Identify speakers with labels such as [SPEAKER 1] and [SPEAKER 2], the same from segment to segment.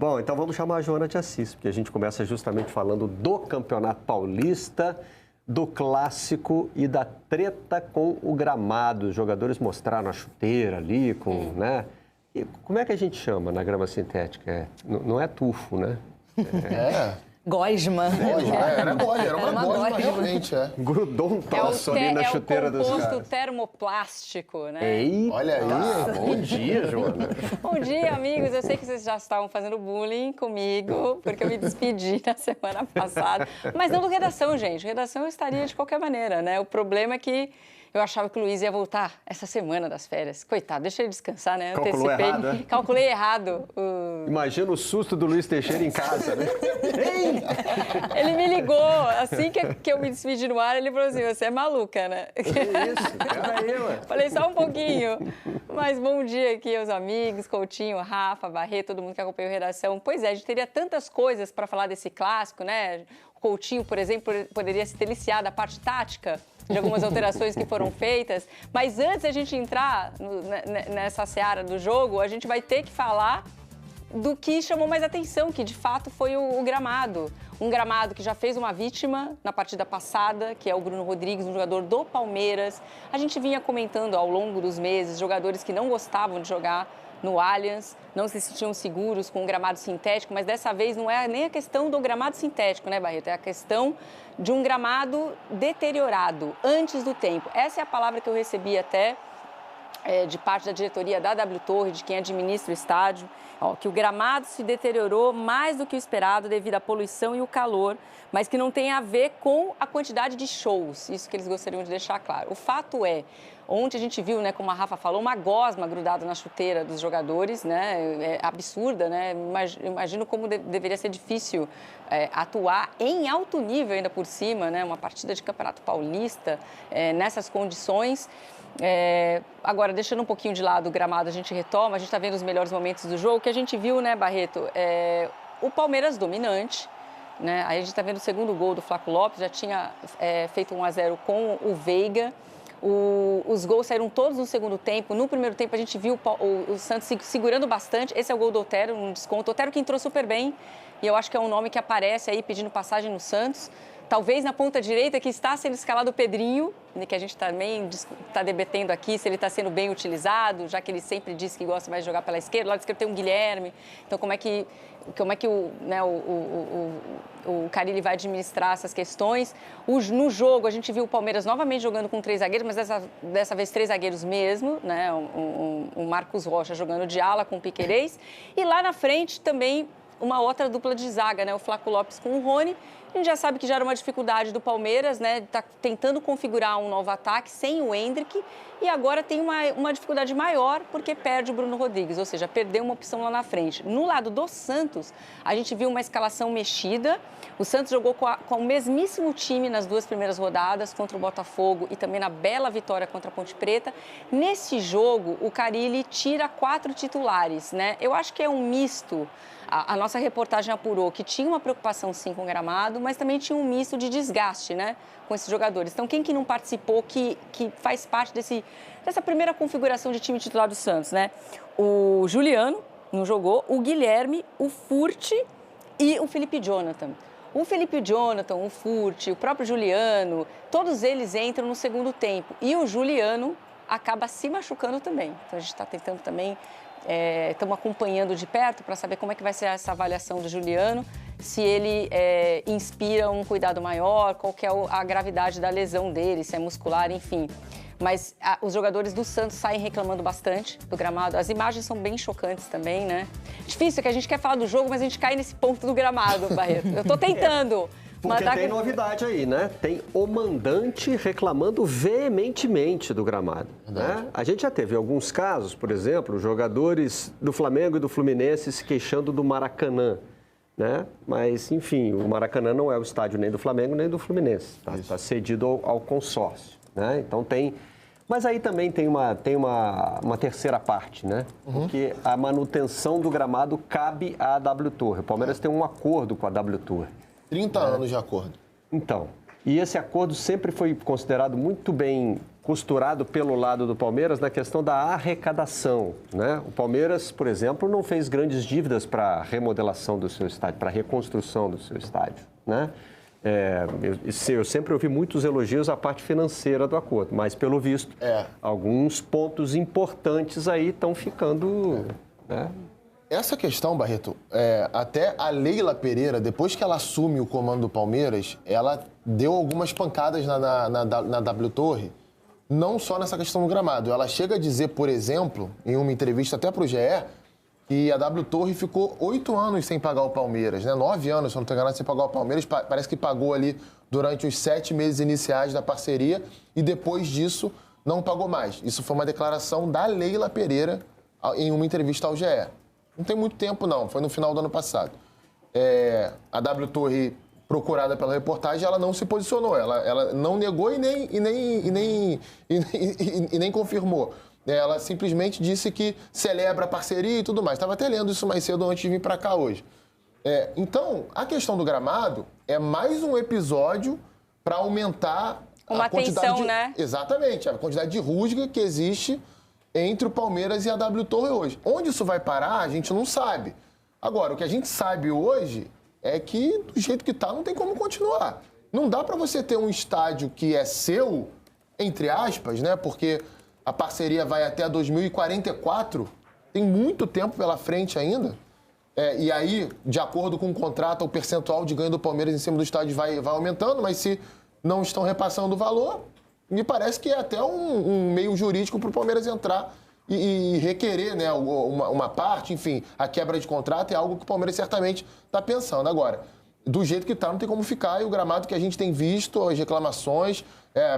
[SPEAKER 1] Bom, então vamos chamar a Joana de Assis, porque a gente começa justamente falando do Campeonato Paulista, do clássico e da treta com o gramado. Os jogadores mostraram a chuteira ali, né? E como é que a gente chama na grama sintética? Não é tufo, né?
[SPEAKER 2] Gosma.
[SPEAKER 3] Era uma gosma, realmente,
[SPEAKER 1] Grudou um troço ali na chuteira dos caras.
[SPEAKER 2] É o composto termoplástico, né?
[SPEAKER 1] Eita,
[SPEAKER 3] olha aí.
[SPEAKER 1] Bom dia, Joana.
[SPEAKER 2] Bom dia, amigos. Eu sei que vocês já estavam fazendo bullying comigo, porque eu me despedi na semana passada. Mas não do Redação, gente. Redação eu estaria de qualquer maneira, né? O problema é que eu achava que o Luiz ia voltar essa semana das férias. Coitado, deixa ele descansar, né?
[SPEAKER 1] Calculou errado, né?
[SPEAKER 2] Calculei errado.
[SPEAKER 1] Imagina o susto do Luiz Teixeira em casa, né?
[SPEAKER 2] Ele me ligou, assim que eu me despedi no ar, ele falou assim, você é maluca, né?
[SPEAKER 1] Que isso? Peraí, ué.
[SPEAKER 2] Falei só um pouquinho. Mas bom dia aqui aos amigos, Coutinho, Rafa, Barreto, todo mundo que acompanha a Redação. Pois é, a gente teria tantas coisas para falar desse clássico, né? O Coutinho, por exemplo, poderia se deliciar da parte tática de algumas alterações que foram feitas. Mas antes de a gente entrar nessa seara do jogo, a gente vai ter que falar do que chamou mais atenção, que de fato foi o gramado. Um gramado que já fez uma vítima na partida passada, que é o Bruno Rodrigues, um jogador do Palmeiras. A gente vinha comentando ao longo dos meses, jogadores que não gostavam de jogar no Allianz, não se sentiam seguros com o gramado sintético, mas dessa vez não é nem a questão do gramado sintético, né, Barreto? É a questão de um gramado deteriorado, antes do tempo. Essa é a palavra que eu recebi até de parte da diretoria da W Torre, de quem administra o estádio, que o gramado se deteriorou mais do que o esperado devido à poluição e o calor, mas que não tem a ver com a quantidade de shows, isso que eles gostariam de deixar claro. O fato ontem a gente viu, né, como a Rafa falou, uma gosma grudada na chuteira dos jogadores, né, absurda, né, imagino como deveria ser difícil atuar em alto nível ainda por cima, né, uma partida de Campeonato Paulista nessas condições. Agora, deixando um pouquinho de lado o gramado, a gente retoma, a gente está vendo os melhores momentos do jogo, que a gente viu, né, Barreto, o Palmeiras dominante, né, aí a gente está vendo o segundo gol do Flaco Lopes, já tinha feito 1-0 com o Veiga, os gols saíram todos no segundo tempo. No primeiro tempo a gente viu o Santos segurando bastante. Esse é o gol do Otero, um desconto. O Otero que entrou super bem e eu acho que é um nome que aparece aí pedindo passagem no Santos. Talvez na ponta direita que está sendo escalado o Pedrinho, que a gente também está debatendo aqui se ele está sendo bem utilizado, já que ele sempre disse que gosta mais de jogar pela esquerda. Lá da esquerda tem um Guilherme. Então como é que o Carille vai administrar essas questões? No jogo a gente viu o Palmeiras novamente jogando com 3 zagueiros, mas dessa vez 3 zagueiros mesmo, né? O Marcos Rocha jogando de ala com o Piquerez. E lá na frente também uma outra dupla de zaga, né? O Flaco Lopes com o Rony. A gente já sabe que já era uma dificuldade do Palmeiras, né? Tá tentando configurar um novo ataque sem o Endrick e agora tem uma dificuldade maior porque perde o Bruno Rodrigues, ou seja, perdeu uma opção lá na frente. No lado do Santos, a gente viu uma escalação mexida. O Santos jogou com o mesmíssimo time nas 2 primeiras rodadas contra o Botafogo e também na bela vitória contra a Ponte Preta. Nesse jogo, o Carille tira 4 titulares, né? Eu acho que é um misto. A nossa reportagem apurou que tinha uma preocupação, sim, com o gramado, mas também tinha um misto de desgaste, né, com esses jogadores. Então, quem que não participou, que faz parte dessa primeira configuração de time titular do Santos, né? O Juliano não jogou, o Guilherme, o Furt e o Felipe Jonathan. O Felipe Jonathan, o Furt, o próprio Juliano, todos eles entram no segundo tempo. E o Juliano acaba se machucando também. Então, a gente está tentando também... Estamos acompanhando de perto para saber como é que vai ser essa avaliação do Juliano, se ele inspira um cuidado maior, qual que é a gravidade da lesão dele, se é muscular, enfim. Mas os jogadores do Santos saem reclamando bastante do gramado. As imagens são bem chocantes também, né? Difícil, que a gente quer falar do jogo, mas a gente cai nesse ponto do gramado, Barreto. Eu tô tentando.
[SPEAKER 1] Porque tem novidade aí, né? Tem o mandante reclamando veementemente do gramado. Né? A gente já teve alguns casos, por exemplo, jogadores do Flamengo e do Fluminense se queixando do Maracanã. Né? Mas, enfim, o Maracanã não é o estádio nem do Flamengo nem do Fluminense. Está cedido ao consórcio. Né? Então tem... Mas aí também tem uma terceira parte, né? Porque a manutenção do gramado cabe à W Torre. O Palmeiras tem um acordo com a W Torre.
[SPEAKER 3] 30 anos de acordo.
[SPEAKER 1] Então, e esse acordo sempre foi considerado muito bem costurado pelo lado do Palmeiras na questão da arrecadação, né? O Palmeiras, por exemplo, não fez grandes dívidas para a remodelação do seu estádio, para a reconstrução do seu estádio, né? Eu sempre ouvi muitos elogios à parte financeira do acordo, mas, pelo visto, alguns pontos importantes aí estão ficando... Né?
[SPEAKER 3] Essa questão, Barreto, até a Leila Pereira, depois que ela assume o comando do Palmeiras, ela deu algumas pancadas na W Torre, não só nessa questão do gramado. Ela chega a dizer, por exemplo, em uma entrevista até para o GE, que a W Torre ficou 8 anos sem pagar o Palmeiras, né? 9 anos, se não estou enganado, sem pagar o Palmeiras. Parece que pagou ali durante os 7 meses iniciais da parceria e depois disso não pagou mais. Isso foi uma declaração da Leila Pereira em uma entrevista ao GE. Não tem muito tempo, não. Foi no final do ano passado. A W Torre, procurada pela reportagem, ela não se posicionou. Ela não negou e nem confirmou. Ela simplesmente disse que celebra a parceria e tudo mais. Estava até lendo isso mais cedo antes de vir para cá hoje. Então, a questão do gramado é mais um episódio para aumentar
[SPEAKER 2] uma
[SPEAKER 3] a quantidade
[SPEAKER 2] tensão, né?
[SPEAKER 3] Exatamente, a quantidade de rusga que existe entre o Palmeiras e a W Torre hoje. Onde isso vai parar, a gente não sabe. Agora, o que a gente sabe hoje é que, do jeito que está, não tem como continuar. Não dá para você ter um estádio que é seu, entre aspas, né? Porque a parceria vai até 2044, tem muito tempo pela frente ainda. E aí, de acordo com o contrato, o percentual de ganho do Palmeiras em cima do estádio vai aumentando, mas se não estão repassando o valor, me parece que é até um meio jurídico para o Palmeiras entrar e requerer, né, uma parte, enfim, a quebra de contrato é algo que o Palmeiras certamente está pensando. Agora, do jeito que está, não tem como ficar, e o gramado que a gente tem visto, as reclamações,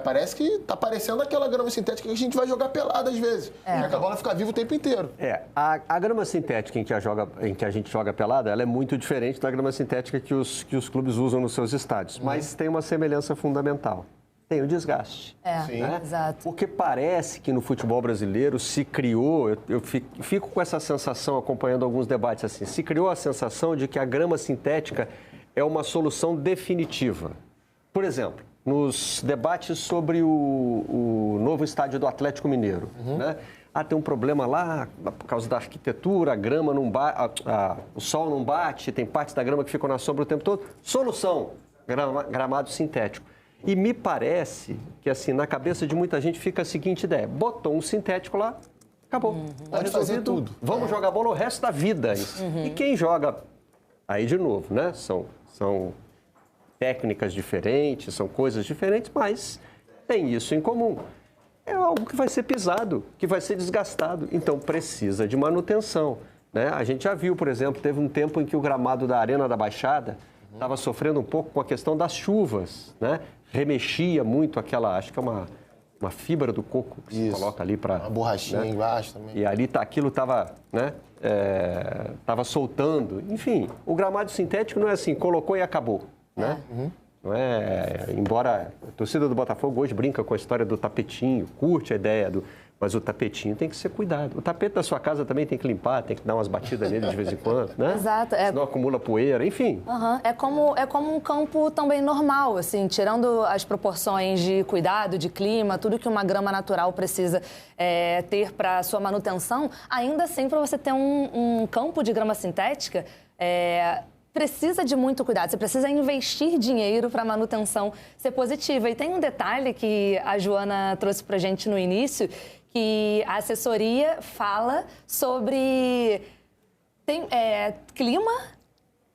[SPEAKER 3] parece que está parecendo aquela grama sintética que a gente vai jogar pelada às vezes, e a bola fica viva o tempo inteiro.
[SPEAKER 1] A grama sintética em que a gente joga pelada, ela é muito diferente da grama sintética que os clubes usam nos seus estádios, mas tem uma semelhança fundamental. Tem o desgaste.
[SPEAKER 4] Né? Exato.
[SPEAKER 1] Porque parece que no futebol brasileiro se criou, eu fico com essa sensação, acompanhando alguns debates assim, se criou a sensação de que a grama sintética é uma solução definitiva. Por exemplo, nos debates sobre o novo estádio do Atlético Mineiro, né? Tem um problema lá por causa da arquitetura, a grama não bate, o sol não bate, tem partes da grama que ficam na sombra o tempo todo. Solução, gramado sintético. E me parece que, assim, na cabeça de muita gente fica a seguinte ideia: botou um sintético lá, acabou.
[SPEAKER 3] Pode fazer tudo.
[SPEAKER 1] Vamos jogar bola o resto da vida. E quem joga, aí de novo, né? São técnicas diferentes, são coisas diferentes, mas tem isso em comum. É algo que vai ser pisado, que vai ser desgastado. Então, precisa de manutenção, né? A gente já viu, por exemplo, teve um tempo em que o gramado da Arena da Baixada estava sofrendo um pouco com a questão das chuvas, né? Remexia muito aquela, acho que é uma fibra do coco que se coloca ali para...
[SPEAKER 3] Uma borrachinha, né, embaixo também.
[SPEAKER 1] E ali aquilo estava, né? Tava soltando. Enfim, o gramado sintético não é assim, colocou e acabou, né? Não é, embora a torcida do Botafogo hoje brinca com a história do tapetinho, curte a ideia mas o tapetinho tem que ser cuidado. O tapete da sua casa também tem que limpar, tem que dar umas batidas nele de vez em quando, né?
[SPEAKER 4] Exato.
[SPEAKER 1] Senão acumula poeira, enfim.
[SPEAKER 4] É como um campo também normal, assim, tirando as proporções de cuidado, de clima, tudo que uma grama natural precisa ter para sua manutenção, ainda assim, para você ter um campo de grama sintética, precisa de muito cuidado, você precisa investir dinheiro para a manutenção ser positiva. E tem um detalhe que a Joana trouxe para a gente no início, que a assessoria fala sobre clima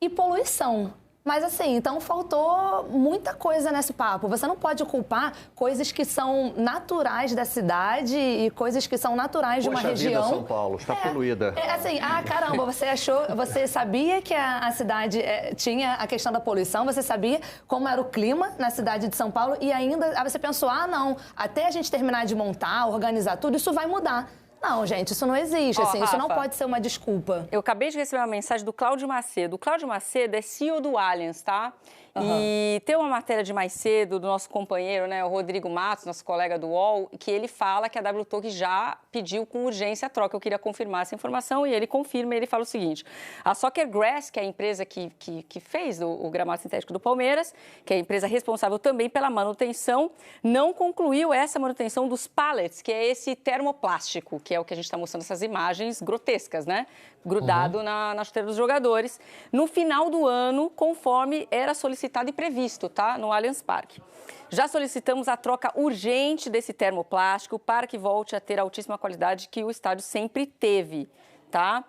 [SPEAKER 4] e poluição. Mas assim, então faltou muita coisa nesse papo. Você não pode culpar coisas que são naturais da cidade e coisas que são naturais de uma região.
[SPEAKER 1] São Paulo está poluída.
[SPEAKER 4] Assim, caramba, você sabia que a cidade tinha a questão da poluição, você sabia como era o clima na cidade de São Paulo e ainda você pensou, não, até a gente terminar de montar, organizar tudo, isso vai mudar. Não, gente, isso não existe, assim,
[SPEAKER 2] Rafa,
[SPEAKER 4] isso não pode ser uma desculpa.
[SPEAKER 2] Eu acabei de receber uma mensagem do Cláudio Macedo. O Cláudio Macedo é CEO do Allianz, tá? E tem uma matéria de mais cedo do nosso companheiro, né, o Rodrigo Matos, nosso colega do UOL, que ele fala que a W Torre já pediu com urgência a troca. Eu queria confirmar essa informação e ele confirma, e ele fala o seguinte: a Soccer Grass, que é a empresa que fez o gramado sintético do Palmeiras, que é a empresa responsável também pela manutenção, não concluiu essa manutenção dos pallets, que é esse termoplástico, que é o que a gente está mostrando essas imagens grotescas, né? Grudado na chuteira dos jogadores, no final do ano, conforme era solicitado e previsto, tá? No Allianz Parque. Já solicitamos a troca urgente desse termoplástico para que volte a ter a altíssima qualidade que o estádio sempre teve, tá?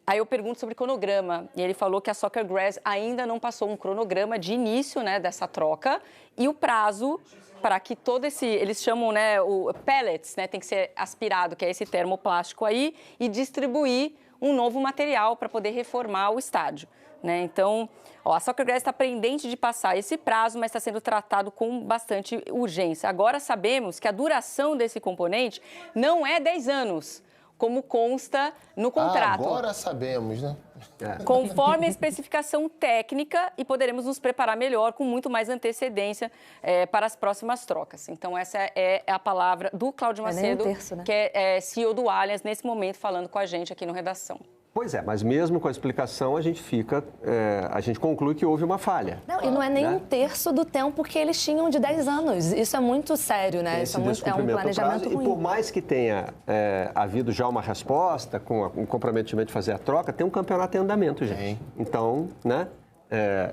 [SPEAKER 2] Aí eu pergunto sobre cronograma, e ele falou que a Soccer Grass ainda não passou um cronograma de início, né, dessa troca, e o prazo para que todo esse, eles chamam, né, o pellets, né, tem que ser aspirado, que é esse termoplástico aí, e distribuir um novo material para poder reformar o estádio, né? Então, a Soccer Grass está pendente de passar esse prazo, mas está sendo tratado com bastante urgência. Agora sabemos que a duração desse componente não é 10 anos, como consta no contrato.
[SPEAKER 3] Agora sabemos, né?
[SPEAKER 2] Conforme a especificação técnica, e poderemos nos preparar melhor, com muito mais antecedência, para as próximas trocas. Então, essa é a palavra do Cláudio Macedo,
[SPEAKER 4] né?
[SPEAKER 2] que é CEO do Allianz, nesse momento, falando com a gente aqui no Redação.
[SPEAKER 1] Pois é, mas mesmo com a explicação, a gente conclui que houve uma falha.
[SPEAKER 4] Não, e não é nem um terço do tempo que eles tinham de 10 anos. Isso é muito sério, né? Isso é um planejamento ruim.
[SPEAKER 1] E por mais que tenha havido já uma resposta, com o comprometimento de fazer a troca, tem um campeonato em andamento, gente. Então, né?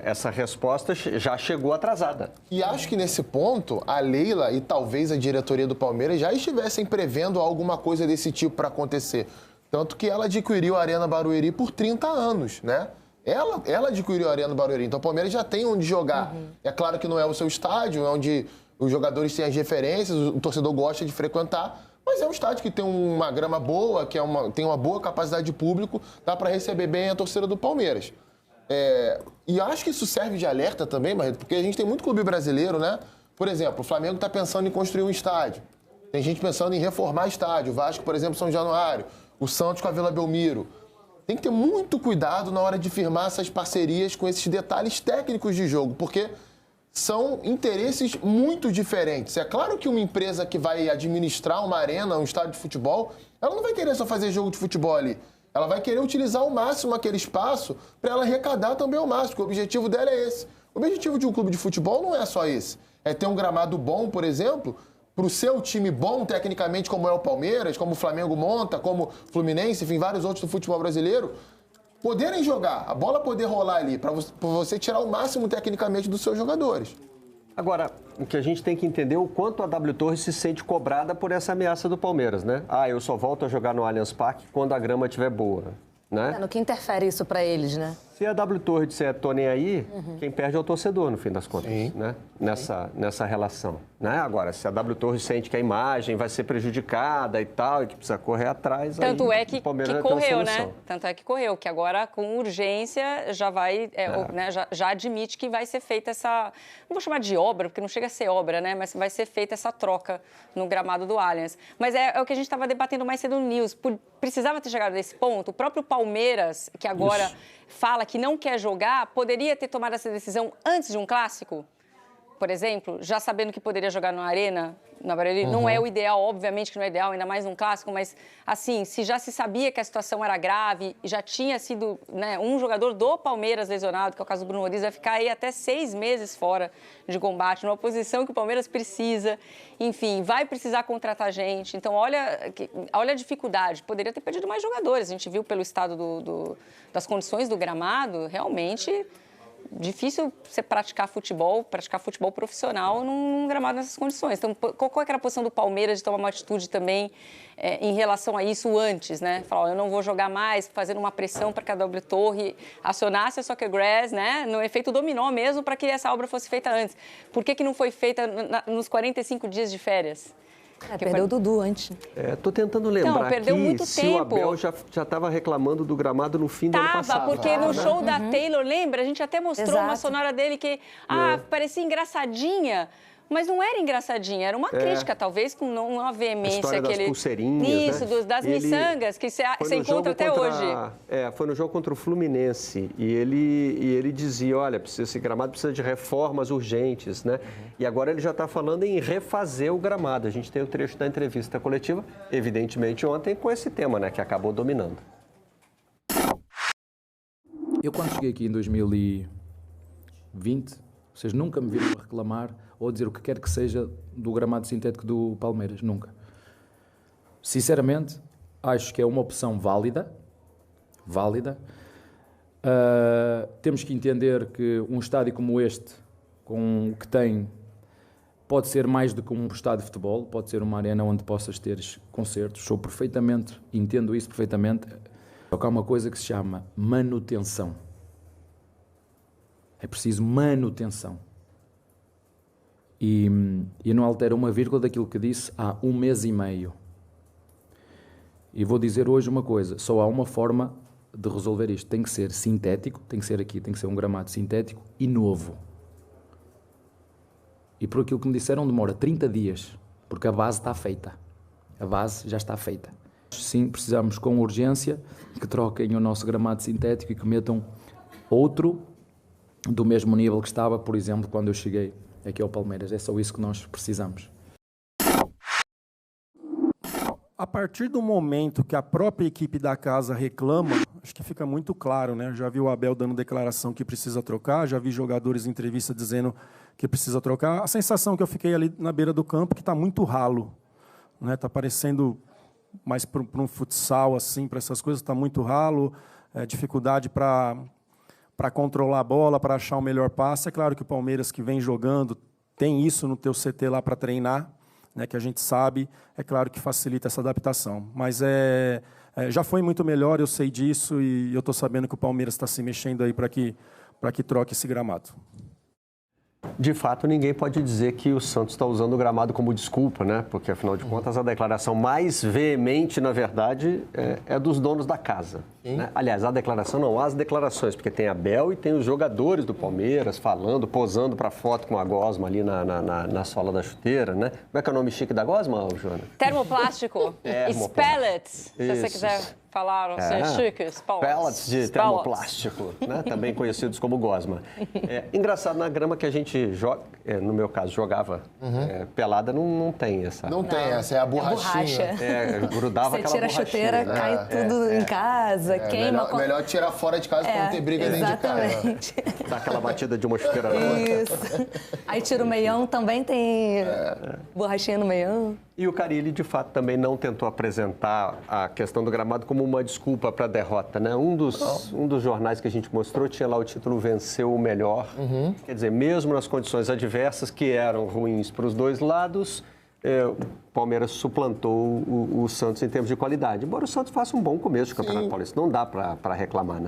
[SPEAKER 1] Essa resposta já chegou atrasada.
[SPEAKER 3] E acho que nesse ponto, a Leila e talvez a diretoria do Palmeiras já estivessem prevendo alguma coisa desse tipo para acontecer. Tanto que ela adquiriu a Arena Barueri por 30 anos, né? Ela adquiriu a Arena Barueri, então o Palmeiras já tem onde jogar. É claro que não é o seu estádio, é onde os jogadores têm as referências, o torcedor gosta de frequentar, mas é um estádio que tem uma grama boa, que tem uma boa capacidade de público, dá para receber bem a torcida do Palmeiras. E acho que isso serve de alerta também, Barreto, porque a gente tem muito clube brasileiro, né? Por exemplo, o Flamengo está pensando em construir um estádio. Tem gente pensando em reformar estádio. O Vasco, por exemplo, São Januário. O Santos com a Vila Belmiro. Tem que ter muito cuidado na hora de firmar essas parcerias com esses detalhes técnicos de jogo, porque são interesses muito diferentes. É claro que uma empresa que vai administrar uma arena, um estádio de futebol, ela não vai querer só fazer jogo de futebol ali. Ela vai querer utilizar ao máximo aquele espaço para ela arrecadar também ao máximo, porque o objetivo dela é esse. O objetivo de um clube de futebol não é só esse. É ter um gramado bom, por exemplo, para o seu time bom, tecnicamente, como é o Palmeiras, como o Flamengo monta, como o Fluminense, enfim, vários outros do futebol brasileiro, poderem jogar, a bola poder rolar ali, para você tirar o máximo tecnicamente dos seus jogadores.
[SPEAKER 1] Agora, o que a gente tem que entender é o quanto a W Torre se sente cobrada por essa ameaça do Palmeiras, né? Eu só volto a jogar no Allianz Parque quando a grama estiver boa, né?
[SPEAKER 4] No que interfere isso para eles, né?
[SPEAKER 1] Se a W Torre disser tô nem aí, quem perde é o torcedor, no fim das contas, né? Nessa relação, né? Agora, se a W Torre sente que a imagem vai ser prejudicada e tal, e que precisa correr atrás,
[SPEAKER 2] tanto
[SPEAKER 1] aí,
[SPEAKER 2] é que
[SPEAKER 1] o Palmeiras vai
[SPEAKER 2] correu,
[SPEAKER 1] ter uma
[SPEAKER 2] né?
[SPEAKER 1] solução.
[SPEAKER 2] Tanto é que correu, que agora, com urgência, já vai, né, já admite que vai ser feita essa, não vou chamar de obra, porque não chega a ser obra, né? Mas vai ser feita essa troca no gramado do Allianz. Mas é o que a gente estava debatendo mais cedo no News. Precisava ter chegado nesse ponto. O próprio Palmeiras, que agora fala que não quer jogar, poderia ter tomado essa decisão antes de um clássico? Por exemplo, já sabendo que poderia jogar na Arena, na Barueri, não é o ideal, obviamente que não é ideal, ainda mais num clássico, mas assim, se já se sabia que a situação era grave, já tinha sido, né, um jogador do Palmeiras lesionado, que é o caso do Bruno Rodrigues, vai ficar aí até 6 meses fora de combate, numa posição que o Palmeiras precisa, enfim, vai precisar contratar gente. Então, olha a dificuldade, poderia ter perdido mais jogadores, a gente viu pelo estado das condições do gramado, realmente difícil você praticar futebol profissional num gramado nessas condições. Então, qual era a posição do Palmeiras de tomar uma atitude também em relação a isso antes, né? Falar, eu não vou jogar mais, fazendo uma pressão para que a W Torre acionasse a Soccer Grass, né? No efeito dominó mesmo, para que essa obra fosse feita antes. Por que não foi feita nos 45 dias de férias?
[SPEAKER 4] Perdeu o Dudu antes.
[SPEAKER 1] Tô tentando lembrar
[SPEAKER 2] perdeu muito
[SPEAKER 1] se
[SPEAKER 2] tempo.
[SPEAKER 1] o Abel já estava reclamando do gramado no fim do ano passado.
[SPEAKER 2] Porque no show da Taylor, lembra? A gente até mostrou uma sonora dele que parecia engraçadinha, Mas não era engraçadinha, era uma crítica, talvez com uma veemência.
[SPEAKER 1] A história das pulseirinhas,
[SPEAKER 2] Isso,
[SPEAKER 1] né?
[SPEAKER 2] das miçangas, que você encontra até hoje.
[SPEAKER 1] Foi no jogo contra o Fluminense e ele dizia, olha, esse gramado precisa de reformas urgentes, né? E agora ele já está falando em refazer o gramado. A gente tem o trecho da entrevista coletiva, evidentemente ontem, com esse tema, né, que acabou dominando.
[SPEAKER 5] Eu quando cheguei aqui em 2020, vocês nunca me viram reclamar ou dizer o que quer que seja do gramado sintético do Palmeiras, nunca. Sinceramente, acho que é uma opção válida. Temos que entender que um estádio como este, com o que tem, pode ser mais do que um estádio de futebol, pode ser uma arena onde possas ter concertos. Entendo isso perfeitamente. Só que há uma coisa que se chama manutenção. É preciso manutenção. E não altera uma vírgula daquilo que disse há 1 mês e meio. E vou dizer hoje uma coisa, só há uma forma de resolver isto. Tem que ser sintético, tem que ser um gramado sintético e novo. E por aquilo que me disseram, demora 30 dias, porque a base está feita. A base já está feita. Sim, precisamos com urgência que troquem o nosso gramado sintético e que metam outro do mesmo nível que estava, por exemplo, quando eu cheguei aqui ao Palmeiras. É só isso que nós precisamos.
[SPEAKER 6] A partir do momento que a própria equipe da casa reclama, acho que fica muito claro, né? Já vi o Abel dando declaração que precisa trocar, já vi jogadores em entrevista dizendo que precisa trocar. A sensação que eu fiquei ali na beira do campo é que está muito ralo, né? Está parecendo mais para um futsal, assim, para essas coisas, está muito ralo, dificuldade para controlar a bola, para achar o melhor passe. É claro que o Palmeiras, que vem jogando, tem isso no teu CT lá para treinar, né, que a gente sabe, é claro que facilita essa adaptação. Mas já foi muito melhor, eu sei disso, e eu estou sabendo que o Palmeiras está se mexendo aí para que troque esse gramado.
[SPEAKER 1] De fato, ninguém pode dizer que o Santos está usando o gramado como desculpa, né? Porque, afinal de contas, a declaração mais veemente, na verdade, é dos donos da casa. Né? Aliás, a declaração não, as declarações, porque tem a Abel e tem os jogadores do Palmeiras falando, posando para foto com a gosma ali na sola da chuteira, né? Como é que é o nome chique da gosma, Joana?
[SPEAKER 2] Termoplástico. Pellets, se você quiser falar, chiques.
[SPEAKER 1] Pellets de termoplástico, né? Também conhecidos como gosma. Engraçado, na grama que a gente joga, no meu caso, jogava pelada, não tem essa.
[SPEAKER 3] Não tem essa, é a borrachinha.
[SPEAKER 1] Grudava
[SPEAKER 4] você
[SPEAKER 1] aquela
[SPEAKER 4] tira a
[SPEAKER 1] borrachinha.
[SPEAKER 4] chuteira,
[SPEAKER 1] Né?
[SPEAKER 4] cai tudo em casa, queima.
[SPEAKER 3] Melhor tirar fora de casa para não ter briga dentro de casa.
[SPEAKER 4] Exatamente.
[SPEAKER 1] Dá aquela batida de uma chuteira toda.
[SPEAKER 4] Isso. Aí tira o meião, também tem borrachinha no meião.
[SPEAKER 1] E o Carille, de fato, também não tentou apresentar a questão do gramado como uma desculpa para a derrota, né? Um dos jornais que a gente mostrou tinha lá o título Venceu o Melhor. Quer dizer, mesmo nas condições adversas, que eram ruins para os dois lados, o Palmeiras suplantou o Santos em termos de qualidade. Embora o Santos faça um bom começo do Campeonato Paulista, não dá para reclamar, né?